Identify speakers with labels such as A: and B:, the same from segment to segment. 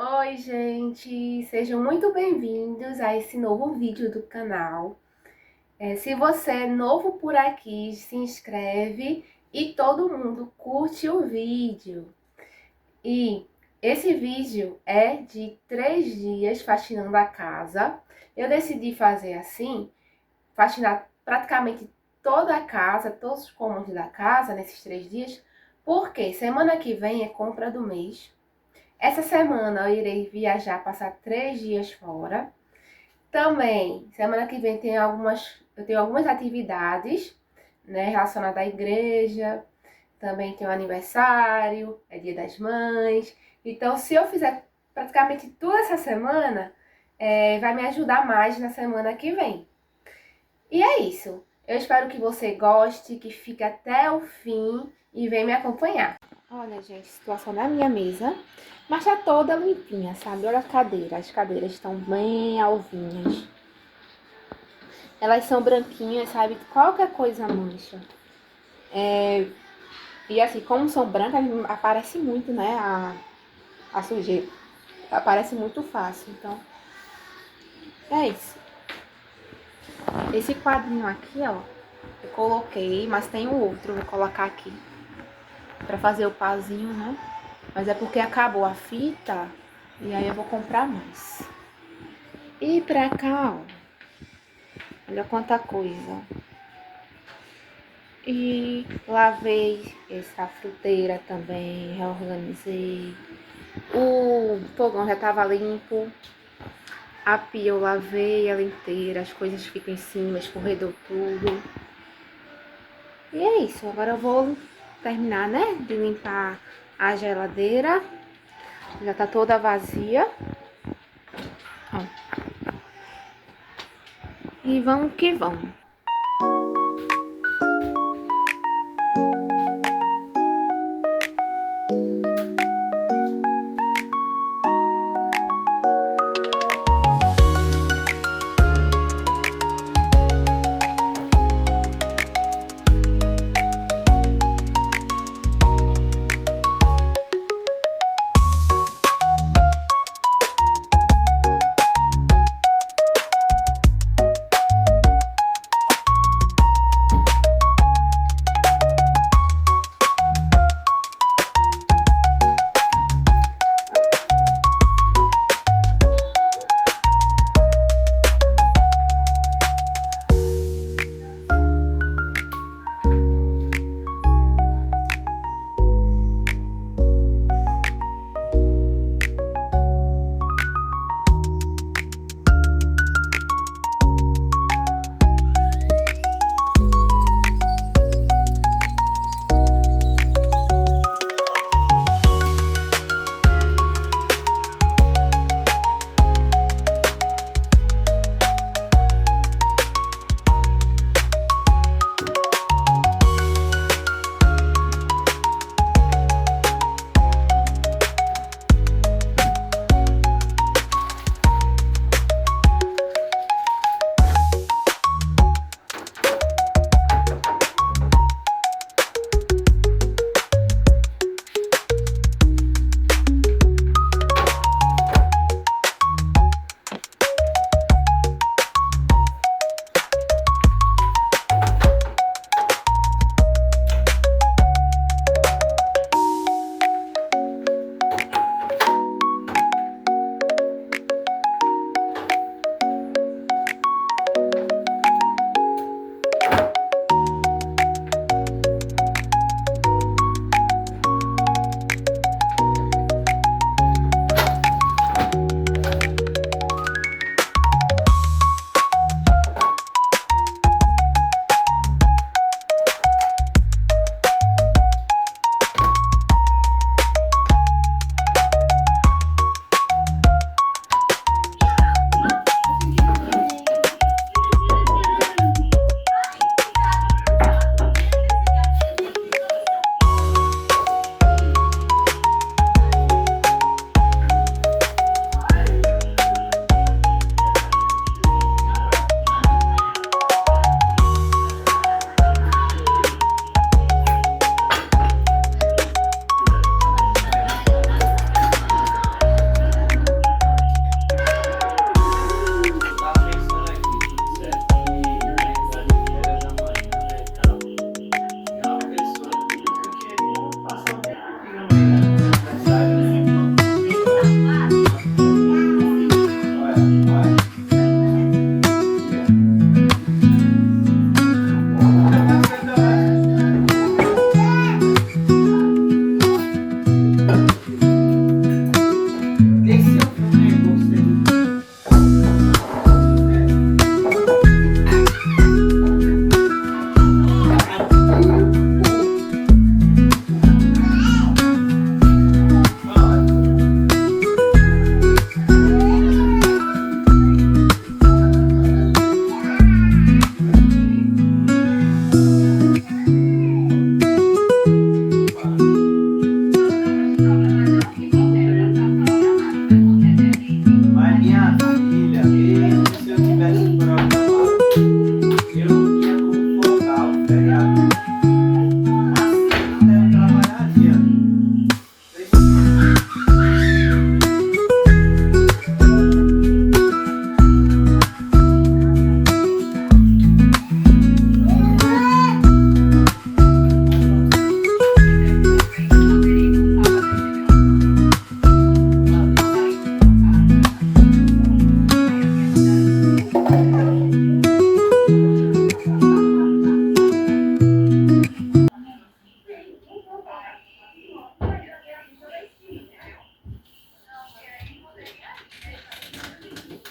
A: Oi, gente! Sejam muito bem-vindos a esse novo vídeo do canal. Se você é novo por aqui, se inscreve e todo mundo curte o vídeo. E esse vídeo é de 3 dias faxinando a casa. Eu decidi fazer assim, faxinar praticamente toda a casa, todos os cômodos da casa nesses 3 dias, porque semana que vem é compra do mês. Essa semana eu irei viajar, passar 3 dias fora. Também, semana que vem eu tenho algumas atividades, né, relacionadas à igreja. Também tem o aniversário, é Dia das Mães. Então, se eu fizer praticamente toda essa semana, vai me ajudar mais na semana que vem. E é isso. Eu espero que você goste, que fique até o fim e venha me acompanhar. Olha, gente, situação da minha mesa, mas tá toda limpinha, sabe? Olha as cadeiras estão bem alvinhas. Elas são branquinhas, sabe? Qualquer coisa mancha. E assim, como são brancas, aparece muito, né? A sujeira. Aparece muito fácil, então é isso. Esse quadrinho aqui, ó, eu coloquei, mas tem um outro, eu vou colocar aqui pra fazer o pazinho, né? Mas é porque acabou a fita e aí eu vou comprar mais. E pra cá, ó, olha quanta coisa. E lavei essa fruteira também, reorganizei. O fogão já tava limpo. A pia eu lavei ela inteira, as coisas ficam em cima, escorredor tudo. E é isso, agora eu vou terminar, né, de limpar a geladeira. Já tá toda vazia. Ó. E vamos que vamos.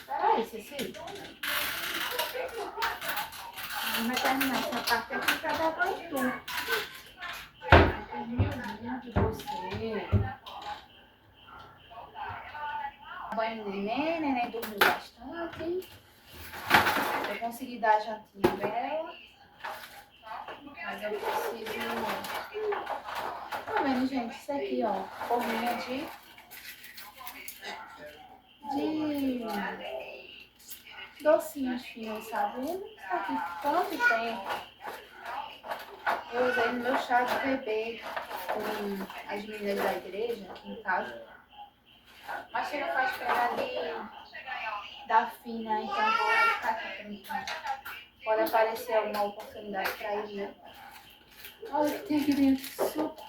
B: Peraí, Ceci. Vai terminar essa parte aqui pra dar banho tu. Terminando de você. Banho de neném dormiu bastante. Eu consegui dar a jantinha dela. Mas eu preciso... Tá vendo, gente? Isso aqui, ó. Forminha de docinhos finos, sabe? Isso aqui tanto tempo. Eu usei no meu chá de bebê com as meninas da igreja aqui em casa. Mas chega faz pegadinha da fina, então vou ficar aqui por enquanto. Pode aparecer alguma oportunidade pra ele, né? Olha o que tem aqui dentro. Suco.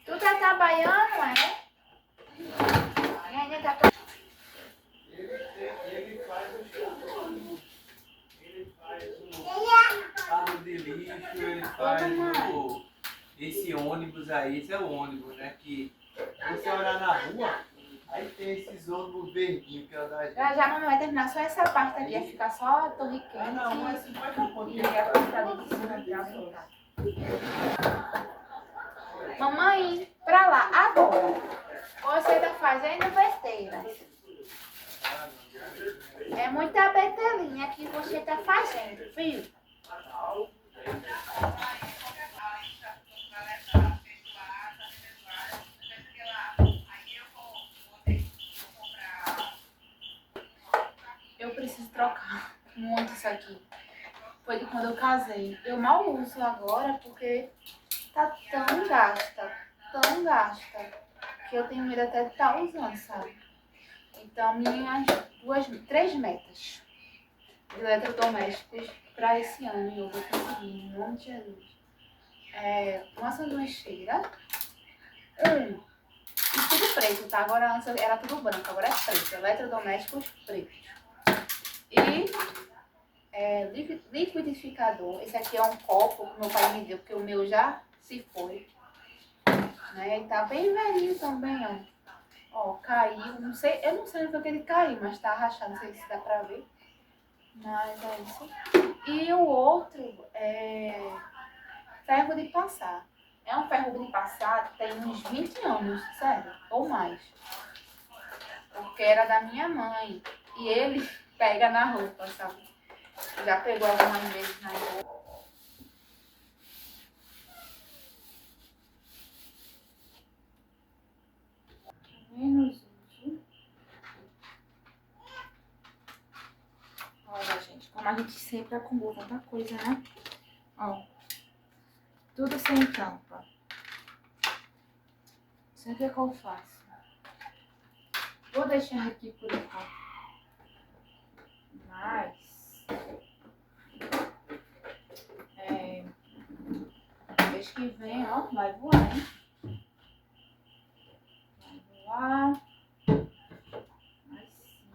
B: Tu tá trabalhando, é? Ainda tá trabalhando.
C: Ele faz o show. Ele faz o carro de lixo, ele faz esse ônibus aí, esse é o ônibus, né? Que você olhar na rua, aí tem esses ônibus verdinhos que é o da gente.
B: Já a mamãe vai terminar só essa parte aqui, vai ficar só a torre quente.
C: Ah, não, mas se vai pra ponta.
B: E a parte ali de cima pra aumentar. Mamãe, pra lá, agora. Você tá fazendo besteira. É muita betelinha que você tá fazendo, viu? Eu preciso trocar muito isso aqui. Foi de quando eu casei. Eu mal uso agora porque tá tão gasta, que eu tenho medo até de estar usando, sabe? Então, minhas três metas de eletrodomésticos para esse ano, eu vou conseguir, em nome de Jesus. Uma sanduicheira, e tudo preto, tá? Agora antes era tudo branco, agora é preto, eletrodomésticos pretos. E liquidificador, esse aqui é um copo que meu pai me deu, porque o meu já se foi. Né? E tá bem velhinho também, ó. Ó, caiu, não sei, eu não sei onde foi que ele caiu, mas tá rachado, não sei se dá pra ver. Mas é isso. E o outro é ferro de passar. É um ferro de passar que tem uns 20 anos, sério, ou mais. Porque era da minha mãe. E ele pega na roupa, sabe? Já pegou algumas vezes na roupa. Menos uso. Olha, gente, como a gente sempre acumula tanta coisa, né? Ó, tudo sem tampa. Isso aqui é que eu faço. Vou deixar aqui por enquanto. Mas... mês que vem, ó, vai voar, hein? Vai voar. Mas sim.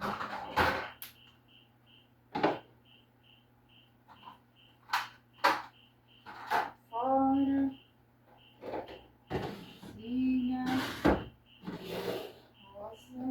B: Fora. Cozinha. Rosa.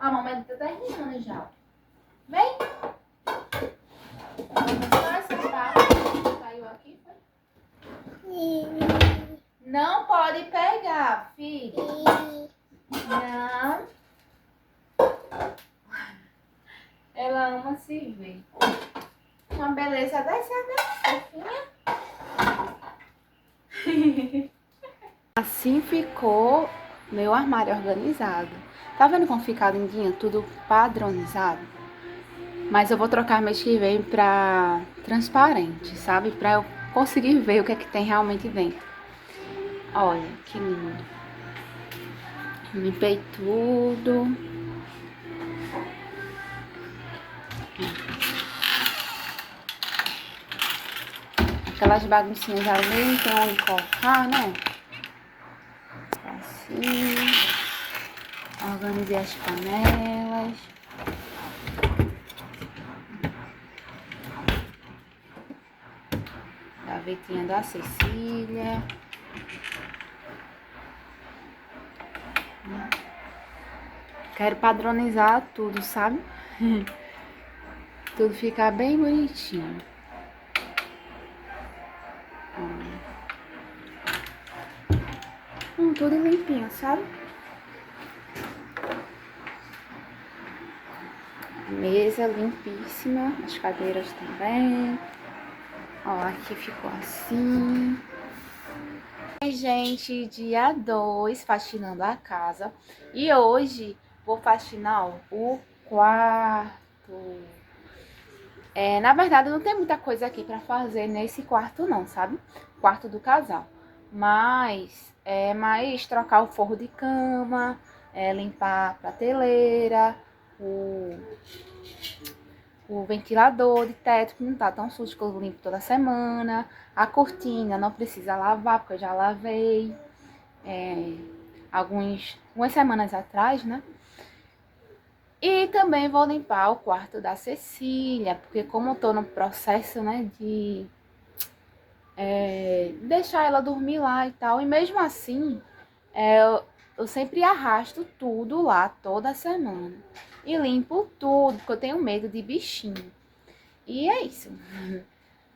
B: A mamãe tá terminando já. Vem. Só essa parte caiu aqui, foi? Não pode pegar, filho. Não. Ela ama se ver. Uma beleza dessa, né? Fofinha.
A: Assim ficou meu armário organizado. Tá vendo como fica lindinho? Tudo padronizado. Mas eu vou trocar mês que vem pra transparente, sabe? Pra eu conseguir ver o que é que tem realmente dentro. Olha, que lindo. Limpei tudo. Aquelas baguncinhas ali, não tem onde colocar, né? Assim. Organizei as panelas. Gavetinha da Cecília. Quero padronizar tudo, sabe? Tudo ficar bem bonitinho. Tudo limpinho, sabe? Mesa limpíssima, as cadeiras também. Ó, aqui ficou assim. Gente, dia 2, faxinando a casa. E hoje vou faxinar o quarto. Na verdade, não tem muita coisa aqui pra fazer nesse quarto não, sabe? Quarto do casal. Mas é mais trocar o forro de cama, limpar a prateleira, o ventilador de teto, que não tá tão sujo, que eu limpo toda semana. A cortina não precisa lavar, porque eu já lavei umas semanas atrás, né? E também vou limpar o quarto da Cecília, porque como eu tô no processo, né, de deixar ela dormir lá e tal, e mesmo assim, eu sempre arrasto tudo lá toda semana. E limpo tudo, porque eu tenho medo de bichinho. E é isso.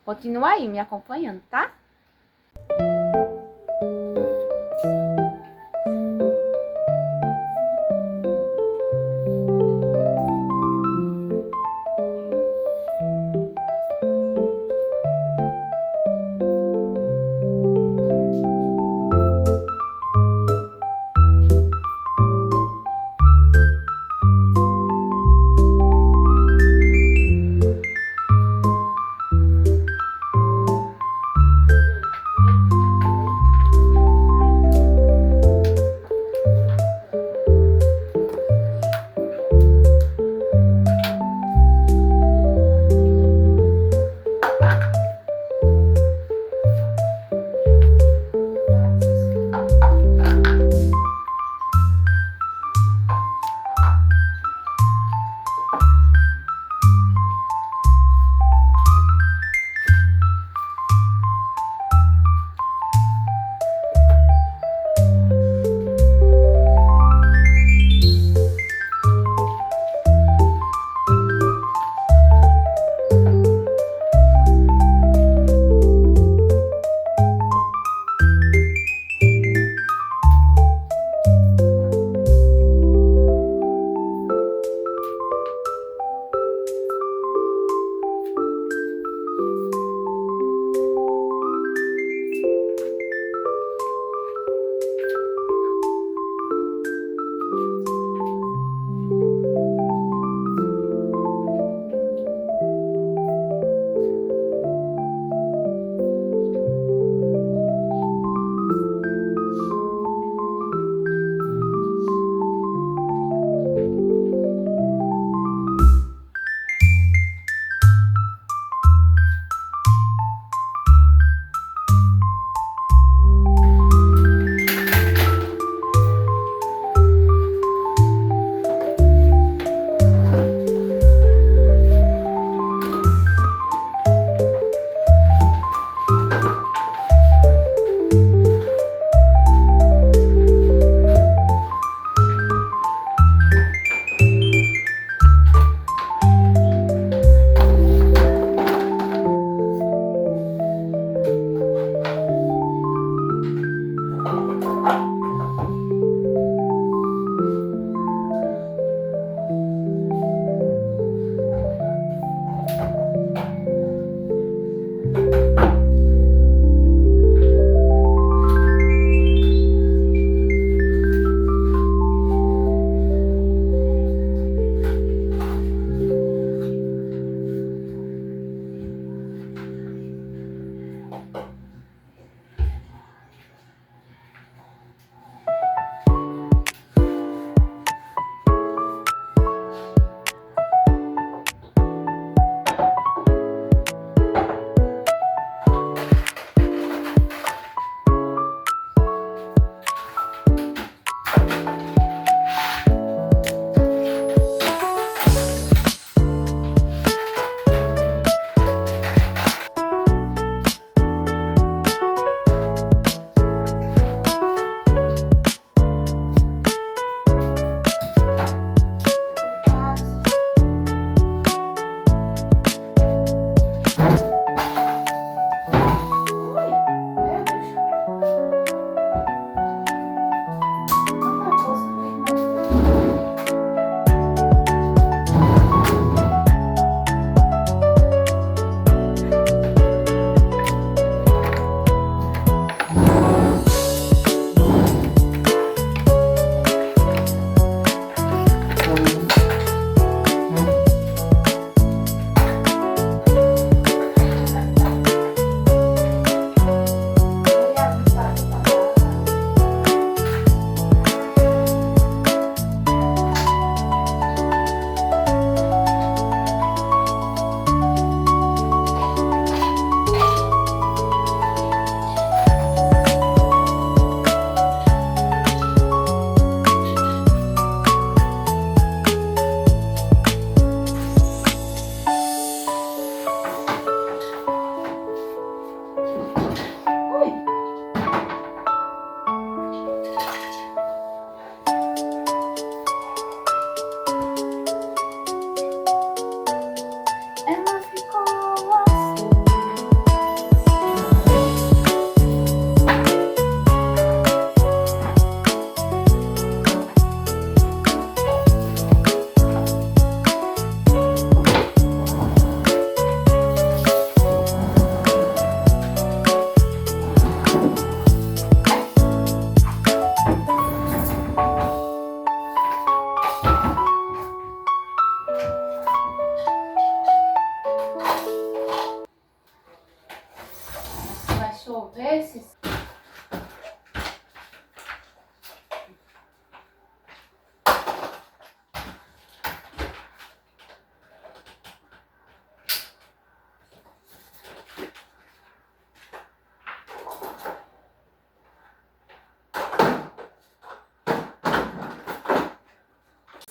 A: Continua aí me acompanhando, tá?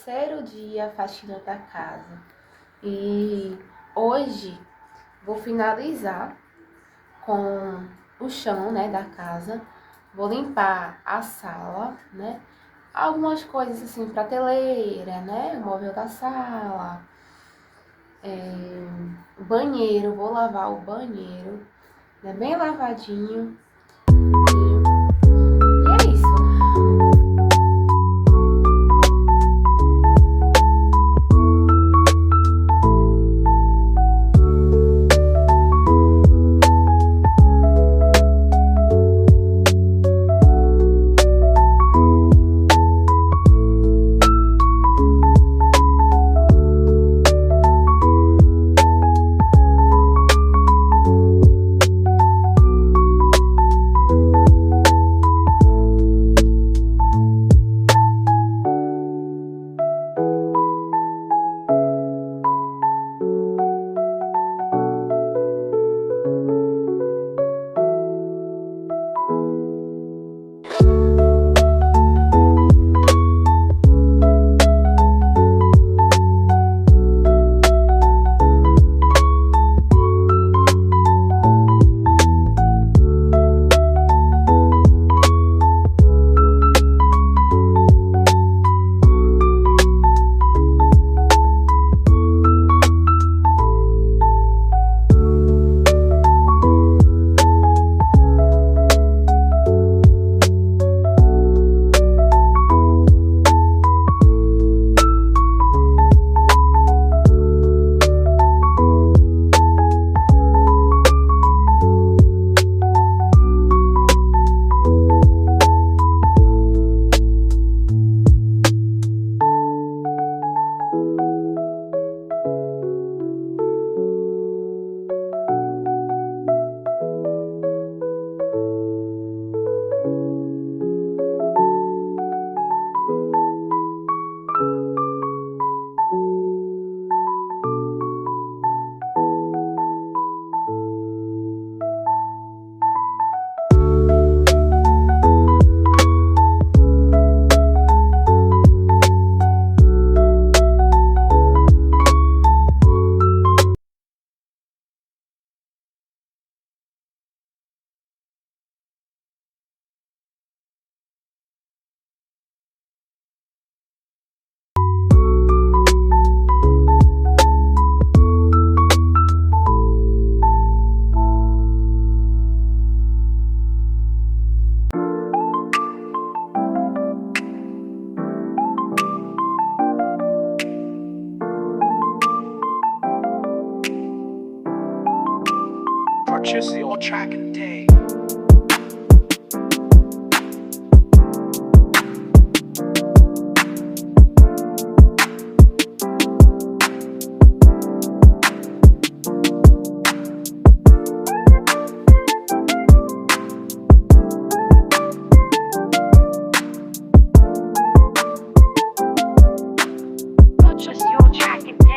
A: terceiro dia faxinando a casa. E hoje vou finalizar com o chão, né, da casa. Vou limpar a sala, né? Algumas coisas assim, prateleira, né? O móvel da sala. O banheiro, vou lavar o banheiro, né? Bem lavadinho. E é isso.
D: Purchase your track and day. Purchase your track and day.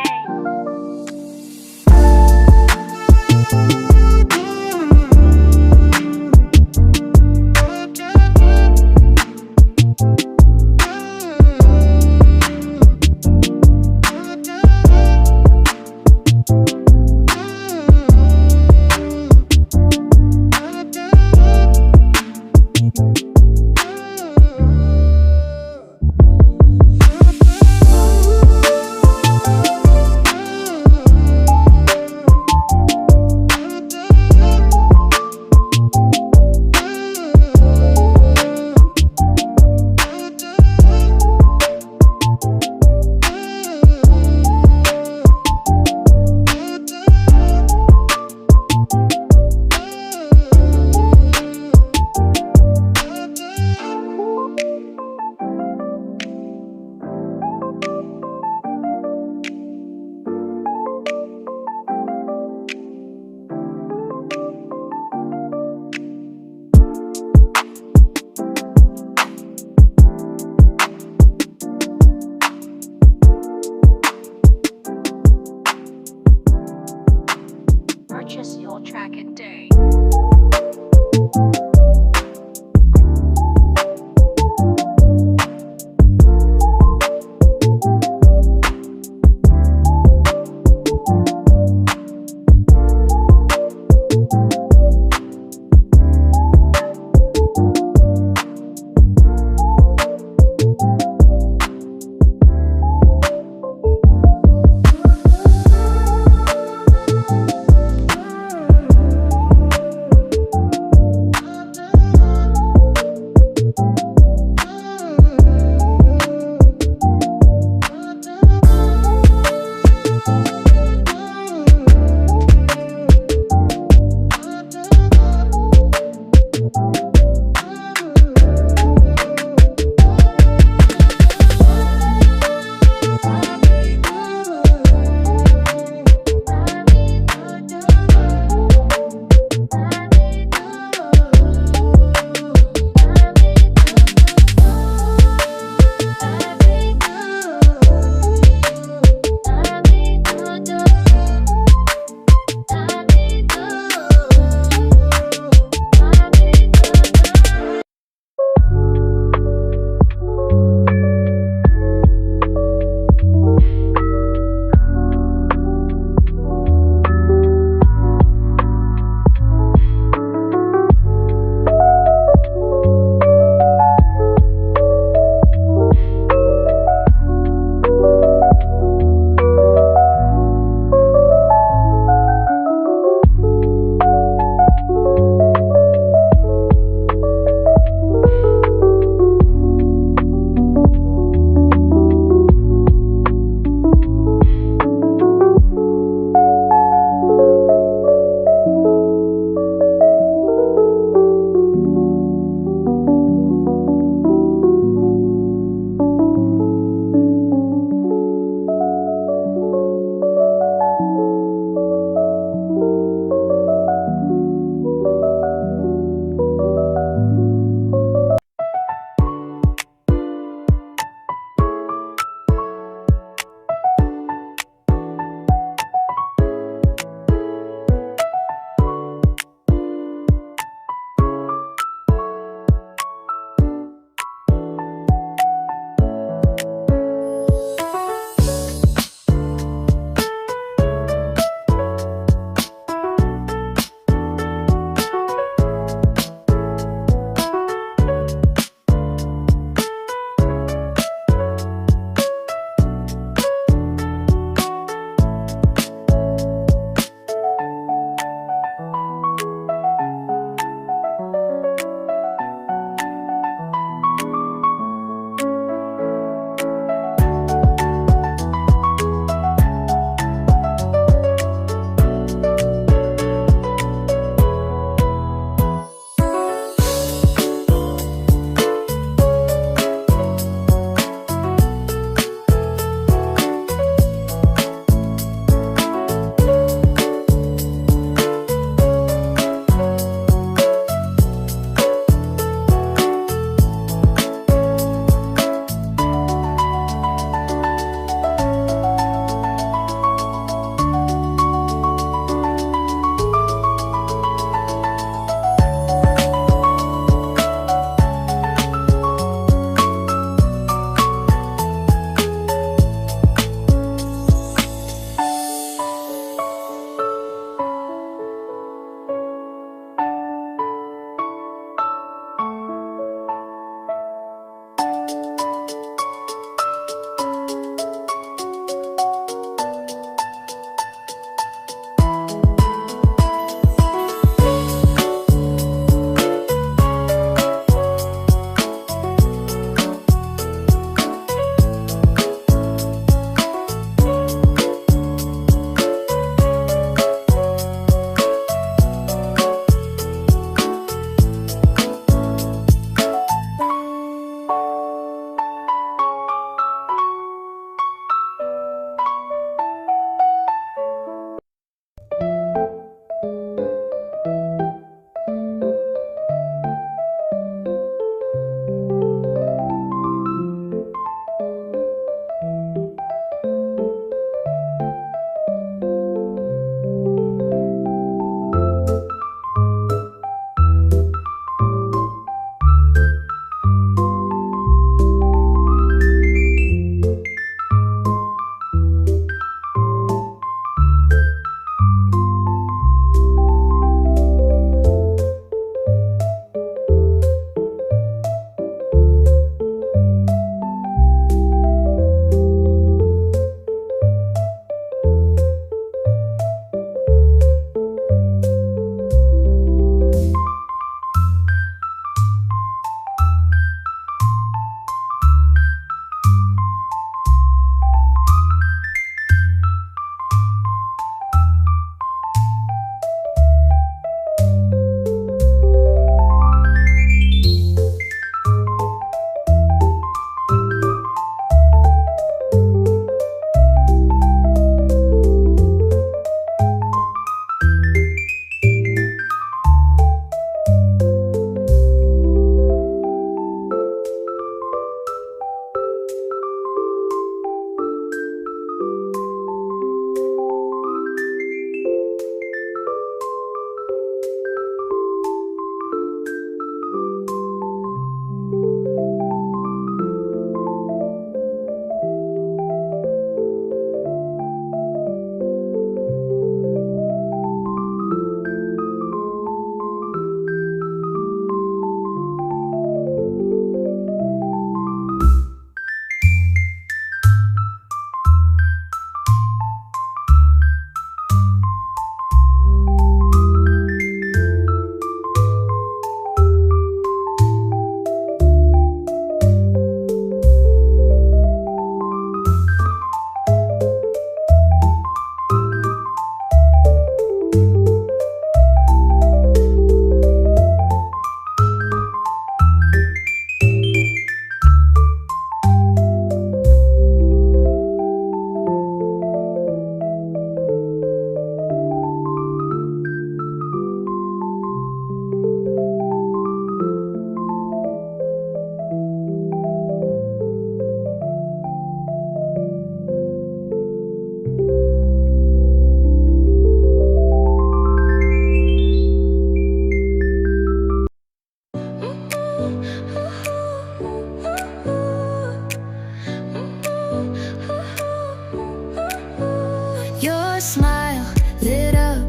E: smile lit up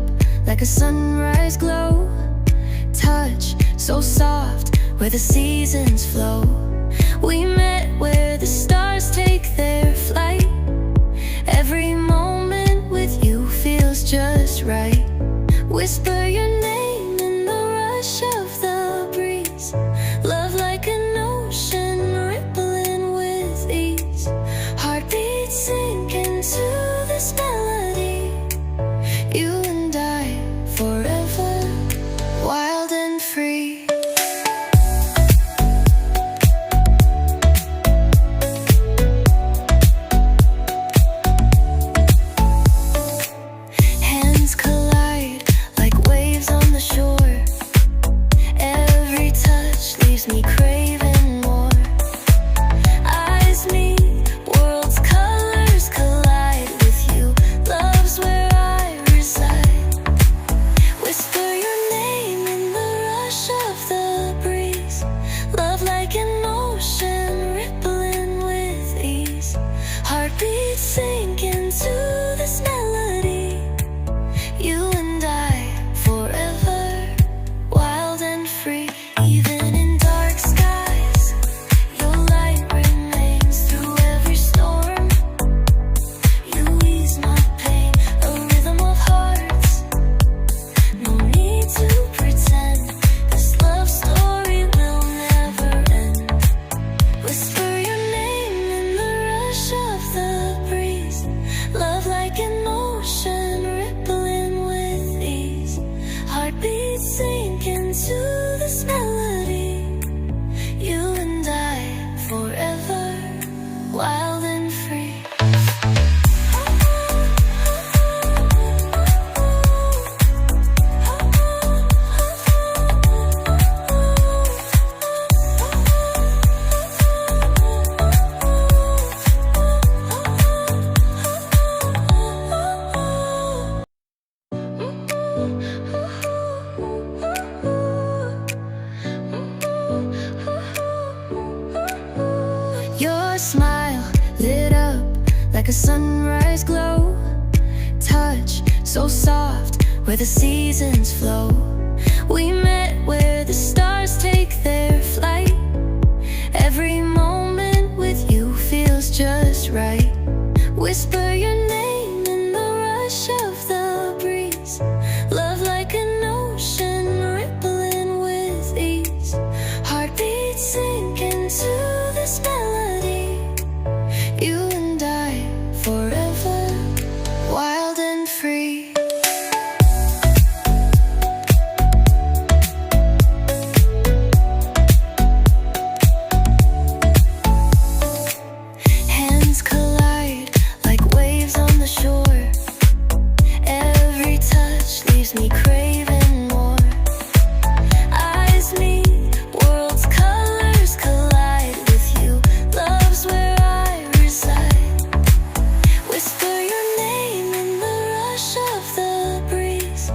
E: like a sunrise glow. Touch so soft where the seasons flow. We met where the stars take their flight. Every moment with you feels just right. Whisper your name in the rush of the breeze. Love like an ocean rippling with ease. Heartbeats sink into this melody. You and I forever, wild and free. Hands collide like waves on the shore. Every touch leaves me craving more. Eyes meet, worlds' colors collide with you. Love's where I reside. Whisper your name in the rush of the breeze. Love like an ocean rippling with ease. Heartbeats sink into this melody. You and I forever, wild and free. Even in dark skies, your light remains through every storm. You ease my pain, a rhythm of hearts. No need to pretend, this love story will never end. Whisper your name in the rush of the breeze. Love like an ocean rippling with ease. Heartbeats sink into this melody. You and I forever, wild and free. Your smile lit up like a sunrise glow. Touch so soft where the seasons flow. We met where the stars take their flight. Every moment with you feels just right. Whisper your name in the rush of the breeze. Love like an ocean rippling with ease. Heartbeats sink into this melody. You and I forever, wild and free. Hands collide like waves on the shore. Every touch leaves me craving more. Eyes meet, worlds' colors collide with you. Love's where I reside. Whisper your name in the rush of the breeze.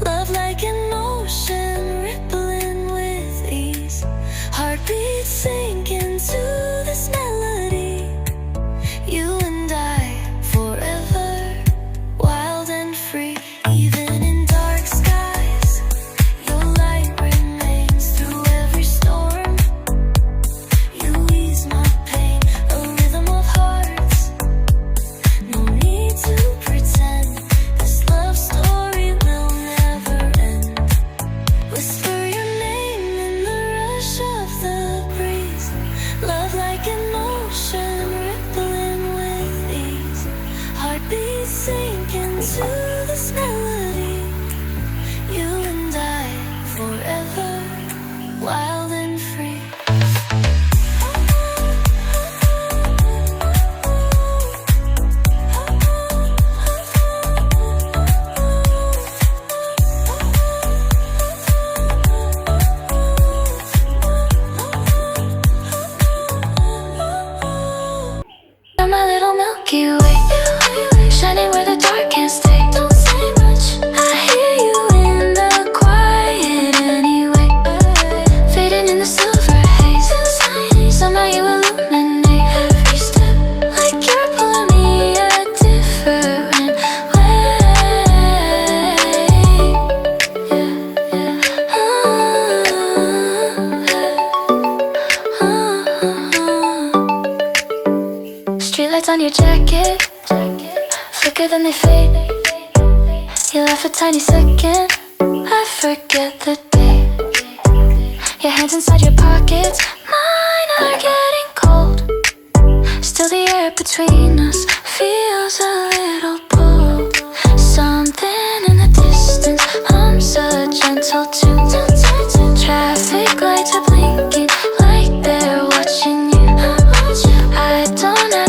E: Love like an ocean rippling with ease. Heartbeats sink into this melody. You and I forever, wild and free. Even in dark skies, your light remains through every storm. You ease my pain, a rhythm of hearts. No need to pretend, this love story will never end. Whisper your name in the rush of the breeze. Love like an ocean rippling with ease. Heartbeats sink into this melody. You and I forever, wild and free. You're my little Milky Way, shining where the dark can't stay. Don't say much, I hear you in the quiet anyway. Fading in the silver haze, somehow you illuminate every step, like you're pulling me a different way. jacket, flicker then they fade. You laugh a tiny second, I forget the day. Your hands inside your pockets, mine are getting cold. Still the air between us feels a little bold. Something in the distance hums a gentle tune. Traffic lights are blinking like they're watching you. I don't have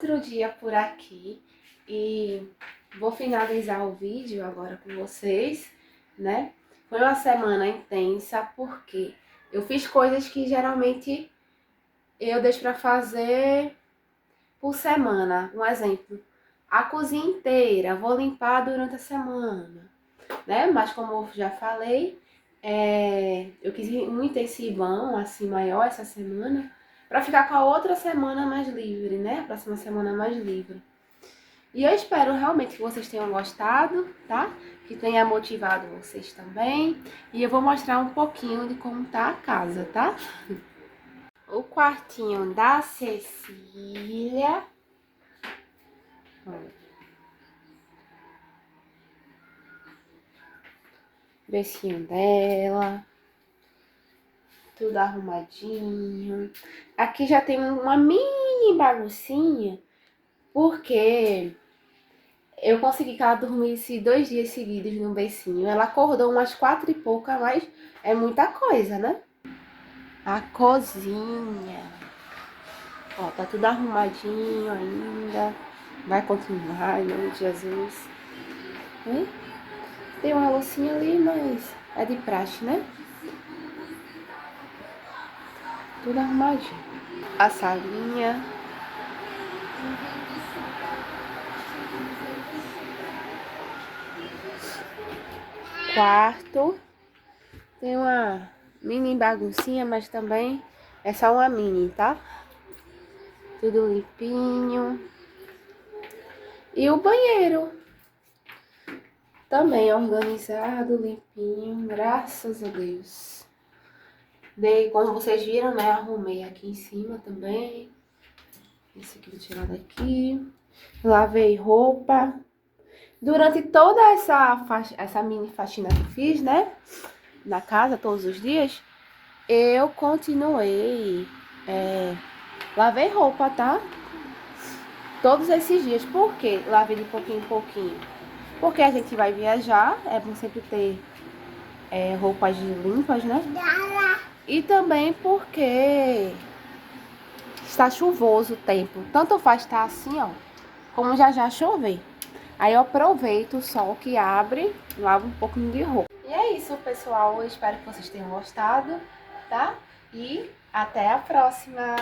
A: outro dia por aqui e vou finalizar o vídeo agora com vocês, né? Foi uma semana intensa porque eu fiz coisas que geralmente eu deixo pra fazer por semana. Um exemplo, a cozinha inteira, vou limpar durante a semana, né? Mas como eu já falei, eu quis um intensivão assim maior essa semana, para ficar com a outra semana mais livre, né? A próxima semana mais livre. E eu espero realmente que vocês tenham gostado, tá? Que tenha motivado vocês também. E eu vou mostrar um pouquinho de como tá a casa, tá? O quartinho da Cecília. Bercinho dela. Tudo arrumadinho. Aqui já tem uma mini baguncinha, porque eu consegui que ela dormisse 2 dias seguidos no bercinho. Ela acordou umas 4 e pouca, mas é muita coisa, né? A cozinha. Ó, tá tudo arrumadinho ainda. Vai continuar, em nome de Jesus. Tem uma loucinha ali, mas é de praxe, né? Tudo arrumadinho. A salinha. Quarto. Tem uma mini baguncinha, mas também é só uma mini, tá? Tudo limpinho. E o banheiro. Também organizado, limpinho, graças a Deus. Daí, como vocês viram, né, arrumei aqui em cima também. Esse aqui vou tirar daqui. Lavei roupa. Durante toda essa mini faxina que eu fiz, né, na casa, todos os dias, eu continuei, lavei roupa, tá? Todos esses dias. Por quê? Lavei de pouquinho em pouquinho. Porque a gente vai viajar, é bom sempre ter roupas limpas, né? E também porque está chuvoso o tempo. Tanto faz estar assim, ó, como já chover. Aí eu aproveito o sol que abre, lavo um pouquinho de roupa. E é isso, pessoal. Eu espero que vocês tenham gostado, tá? E até a próxima!